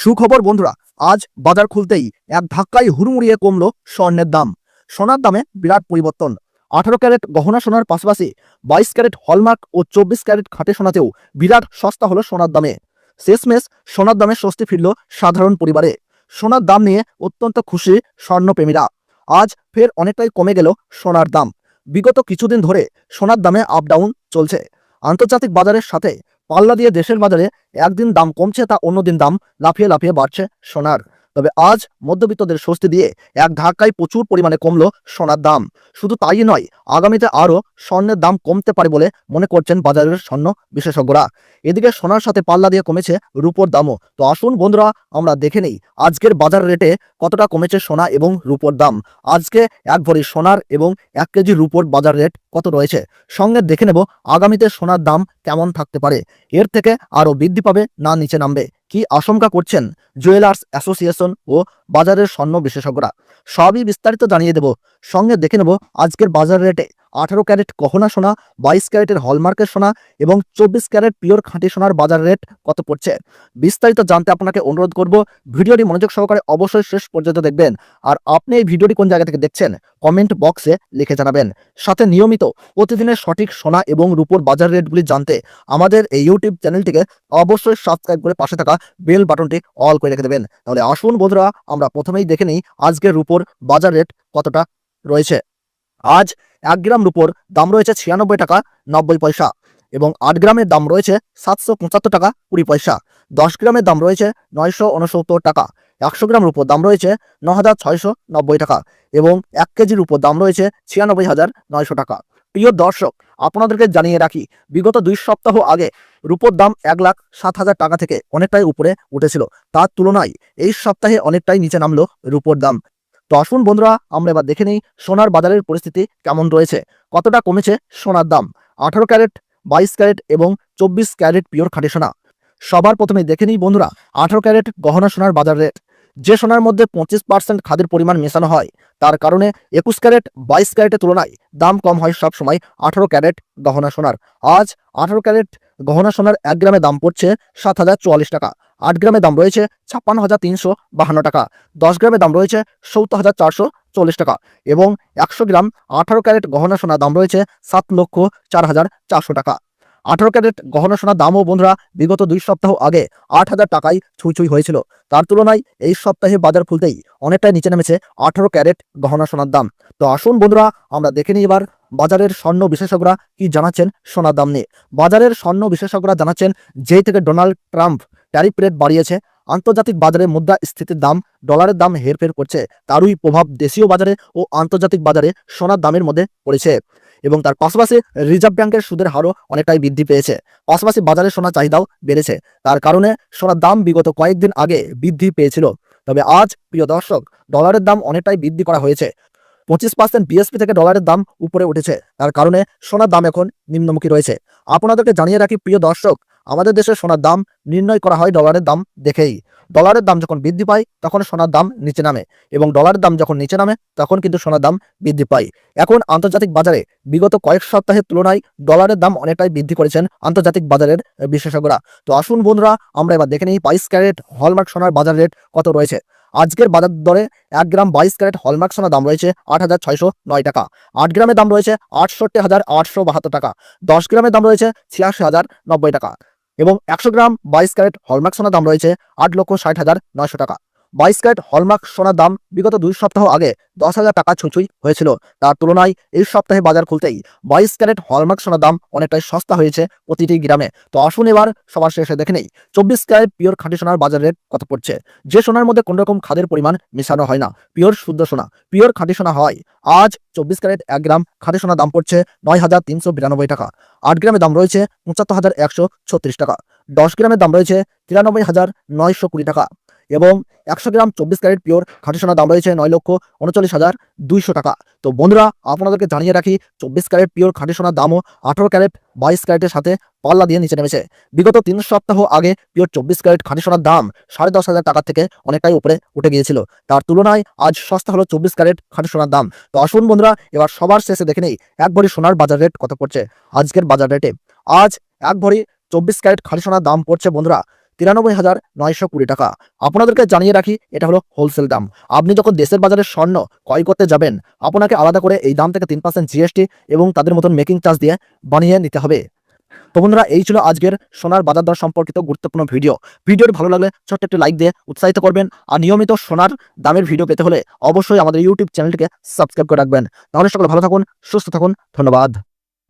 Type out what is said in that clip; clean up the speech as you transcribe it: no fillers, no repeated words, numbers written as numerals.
সুখবর বন্ধুরা, আজ বাজার খুলতেই এক ধাক্কায় হুড়মুড়িয়ে কমলো স্বর্ণের দাম। সোনার দামে বিরাট পরিবর্তন। 18 ক্যারেট গহনা সোনার পাশাপাশি 22 ক্যারেট হলমার্ক ও 24 ক্যারেট খাঁটি সোনাতেও বিরাট সস্তা হলো সোনার দামে। শেষমেশ সোনার দামে স্বস্তি ফিরল সাধারণ পরিবারে। সোনার দাম নিয়ে অত্যন্ত খুশি স্বর্ণপ্রেমীরা। আজ ফের অনেকটাই কমে গেল সোনার দাম। বিগত কিছুদিন ধরে সোনার দামে আপ ডাউন চলছে। আন্তর্জাতিক বাজারের সাথে পাল্লা দিয়ে দেশের বাজারে একদিন দাম কমছে, তা অন্যদিন দাম লাফিয়ে লাফিয়ে বাড়ছে সোনার। তবে আজ মধ্যবিত্তদের স্বস্তি দিয়ে এক ধাক্কায় প্রচুর পরিমাণে কমলো সোনার দাম। শুধু তাই নয়, আগামীতে আরও স্বর্ণের দাম কমতে পারে বলে মনে করছেন বাজারের স্বর্ণ বিশেষজ্ঞরা। এদিকে সোনার সাথে পাল্লা দিয়ে কমেছে রূপোর দামও। তো আসুন বন্ধুরা, আমরা দেখে নেই আজকের বাজার রেটে কতটা কমেছে সোনা এবং রূপোর দাম। আজকে এক ভরি সোনার এবং 1 কেজি রূপোর বাজার রেট কত রয়েছে, সঙ্গে দেখে নেব আগামীতে সোনার দাম কেমন থাকতে পারে। এর থেকে আরও বৃদ্ধি পাবে না নিচে নামবে, কি আশঙ্কা করছেন জুয়েলার্স অ্যাসোসিয়েশন ও বাজারের স্বর্ণ বিশেষজ্ঞরা, সবই বিস্তারিত জানিয়ে দেব। সঙ্গে দেখে নেব আজকের বাজার রেটে 18 ক্যারেট গহনা সোনা, 22 ক্যারেটের হলমার্কের সোনা এবং 24 ক্যারেট পিওর খাঁটি সোনার বাজার রেট কত পড়ছে। বিস্তারিত জানতে আপনাকে অনুরোধ করব ভিডিওটি মনোযোগ সহকারে অবশ্যই শেষ পর্যন্ত দেখবেন। আর আপনি এই ভিডিওটি কোন জায়গা থেকে দেখছেন কমেন্ট বক্সে লিখে জানাবেন। সাথে নিয়মিত প্রতিদিনের সঠিক সোনা এবং রূপোর বাজার রেটগুলি জানতে আমাদের এই ইউটিউব চ্যানেলটিকে অবশ্যই সাবস্ক্রাইব করে পাশে থাকা বেল বাটনটি অল করে রেখে দেবেন। তাহলে আসুন বন্ধুরা, আমরা প্রথমেই দেখে নিই আজকের রূপোর বাজার রেট কতটা রয়েছে। আজ 1 গ্রাম রূপোর দাম রয়েছে 96 টাকা 90 পয়সা এবং 8 গ্রামের দাম রয়েছে 775 টাকা 20 পয়সা। 10 গ্রামের দাম রয়েছে 969 টাকা। 100 গ্রাম রূপোর দাম রয়েছে 9690 টাকা এবং 1 কেজি রূপোর দাম রয়েছে 96,900 টাকা। প্রিয় দর্শক, আপনাদেরকে জানিয়ে রাখি, বিগত 2 সপ্তাহ আগে রূপোর দাম 1,07,000 টাকা থেকে অনেকটাই উপরে উঠেছিল। তার তুলনায় এই সপ্তাহে অনেকটাই নিচে নামলো রূপোর দাম। তো আসুন বন্ধুরা, আমরা এবার দেখে নিই সোনার বাজারের পরিস্থিতি কেমন রয়েছে, কতটা কমেছে সোনার দাম। 18 ক্যারেট, 22 ক্যারেট এবং 24 ক্যারেট পিওর খাঁটি সোনা। সবার প্রথমে দেখে নিই বন্ধুরা 18 ক্যারেট গহনা সোনার বাজার রেট। যে সোনার মধ্যে 25% খাদের পরিমাণ মেশানো হয়, তার কারণে 21 ক্যারেট 22 ক্যারেটের তুলনায় দাম কম হয় সব সময় 18 ক্যারেট গহনা সোনার। আজ 18 ক্যারেট গহনা সোনার 1 গ্রামে দাম পড়ছে 7,044 টাকা। 8 গ্রামে দাম রয়েছে 56,352 টাকা। 10 গ্রামে দাম রয়েছে 70,440 টাকা এবং 100 গ্রাম 18 ক্যারেট গহনা সোনার দাম রয়েছে 7,04,400 টাকা। 18 ক্যারেট গহনা সোনার দামও বন্ধুরা বিগত 2 সপ্তাহ আগে 8,000 টাকায় ছুঁই হয়েছিল। তার তুলনায় এই সপ্তাহে বাজার খুলতেই অনেকটাই নিচে নেমেছে 18 ক্যারেট গহনা সোনার দাম। তো আসুন বন্ধুরা, আমরা দেখে নিই এবার বাজারের স্বর্ণ বিশেষজ্ঞরা কি জানাচ্ছেন সোনার দাম নিয়ে। বাজারের স্বর্ণ বিশেষজ্ঞরা জানাচ্ছেন, যেই থেকে ডোনাল্ড ট্রাম্প ট্যারিফ রেট বাড়িয়েছে, আন্তর্জাতিক বাজারে মুদ্রাস্ফীতির দাম, ডলারের দাম হেরফের করছে। তারই প্রভাব দেশীয় বাজারে ও আন্তর্জাতিক বাজারে সোনার দামের মধ্যে পড়েছে এবং তার পাশাপাশি রিজার্ভ ব্যাংকের সুদের হারও অনেকটাই বৃদ্ধি পেয়েছে। পাশাপাশি বাজারে সোনার চাহিদাও বেড়েছে। তার কারণে সোনার দাম বিগত কয়েকদিন আগে বৃদ্ধি পেয়েছিল। তবে আজ প্রিয় দর্শক, ডলারের দাম অনেকটাই বৃদ্ধি করা হয়েছে। 25% বিএসপি থেকে ডলারের দাম উপরে উঠেছে। তার কারণে সোনার দাম এখন নিম্নমুখী রয়েছে। আপনাদেরকে জানিয়ে রাখি প্রিয় দর্শক, আমাদের দেশে সোনার দাম নির্ণয় করা হয় ডলারের দাম দেখেই। ডলারের দাম যখন বৃদ্ধি পায় তখন সোনার দাম নিচে নামে এবং ডলারের দাম যখন নিচে নামে তখন কিন্তু সোনার দাম বৃদ্ধি পায়। এখন আন্তর্জাতিক বাজারে বিগত কয়েক সপ্তাহের তুলনায় ডলারের দাম অনেকটাই বৃদ্ধি করেছেন আন্তর্জাতিক বাজারের বিশেষজ্ঞরা। তো আসুন বন্ধুরা, আমরা এবার দেখে নিই 22 ক্যারেট হলমার্ক সোনার বাজার রেট কত রয়েছে। আজকের বাজার দরে 1 গ্রাম 22 ক্যারেট হলমার্ক সোনার দাম রয়েছে 8,609 টাকা। 8 গ্রামের দাম রয়েছে 68,872 টাকা। 10 গ্রামের দাম রয়েছে 86,090 টাকা এবং 100 গ্রাম 22 ক্যারেট হলমার্ক সোনার দাম রয়েছে 8,60,900 টাকা। 22 ক্যারেট হলমার্ক সোনার দাম বিগত 2 সপ্তাহ আগে 10,000 টাকা ছুঁই হয়েছিল। তার তুলনায় এই সপ্তাহে বাজার খুলতেই 22 ক্যারেট হলমার্ক সোনার দাম অনেকটাই সস্তা হয়েছে প্রতিটি গ্রামে। তো আসুন এবার সবার শেষে দেখে নেই 24 ক্যারেট পিওর খাঁটি সোনার বাজার রেট কত পড়ছে। যে সোনার মধ্যে কোনো রকম খাদের পরিমাণ মেশানো হয় না, পিওর শুদ্ধ সোনা, পিওর খাঁটি সোনা হয়। আজ 24 ক্যারেট 1 গ্রাম খাঁটি সোনার দাম পড়ছে 9,392 টাকা। 8 গ্রামের দাম রয়েছে 75,136 টাকা। 10 গ্রামের দাম রয়েছে 93,920 টাকা এবং 100 গ্রাম 24 ক্যারেট পিওর খাঁটি সোনার দাম রয়েছে 9,39,200 টাকা। তো বন্ধুরা, আপনাদেরকে জানিয়ে রাখি 24 ক্যারেট পিওর খাঁটি সোনার দামও 18 ক্যারেট 22 ক্যারেটের সাথে পাল্লা দিয়ে নিচে নেমেছে। বিগত 3 সপ্তাহ আগে পিওর 24 ক্যারেট খাঁটি সোনার দাম 10,500 টাকা থেকে অনেকটাই উপরে উঠে গিয়েছিল। তার তুলনায় আজ সস্তা হলো 24 ক্যারেট খাঁটি সোনার দাম। তো আসুন বন্ধুরা, এবার সবার শেষে দেখে নেই 1 ভরি সোনার বাজার রেট কত পড়ছে। আজকের বাজার রেটে আজ 1 ভরি 24 ক্যারেট খাঁটি সোনার দাম পড়ছে বন্ধুরা 93,920 টাকা। আপনাদেরকে জানিয়ে রাখি, এটা হলো হোলসেল দাম। আপনি যখন দেশের বাজারে স্বর্ণ ক্রয় করতে যাবেন, আপনাকে আলাদা করে এই দাম থেকে 3% জিএসটি এবং তাদের মতন মেকিং চার্জ দিয়ে বানিয়ে নিতে হবে। তো বন্ধুরা, এই ছিল আজকের সোনার বাজার দর সম্পর্কিত গুরুত্বপূর্ণ ভিডিওটি ভালো লাগলে ছোট্ট একটি লাইক দিয়ে উৎসাহিত করবেন। আর নিয়মিত সোনার দামের ভিডিও পেতে হলে অবশ্যই আমাদের ইউটিউব চ্যানেলটিকে সাবস্ক্রাইব করে রাখবেন। তাহলে সকলে ভালো থাকুন, সুস্থ থাকুন, ধন্যবাদ।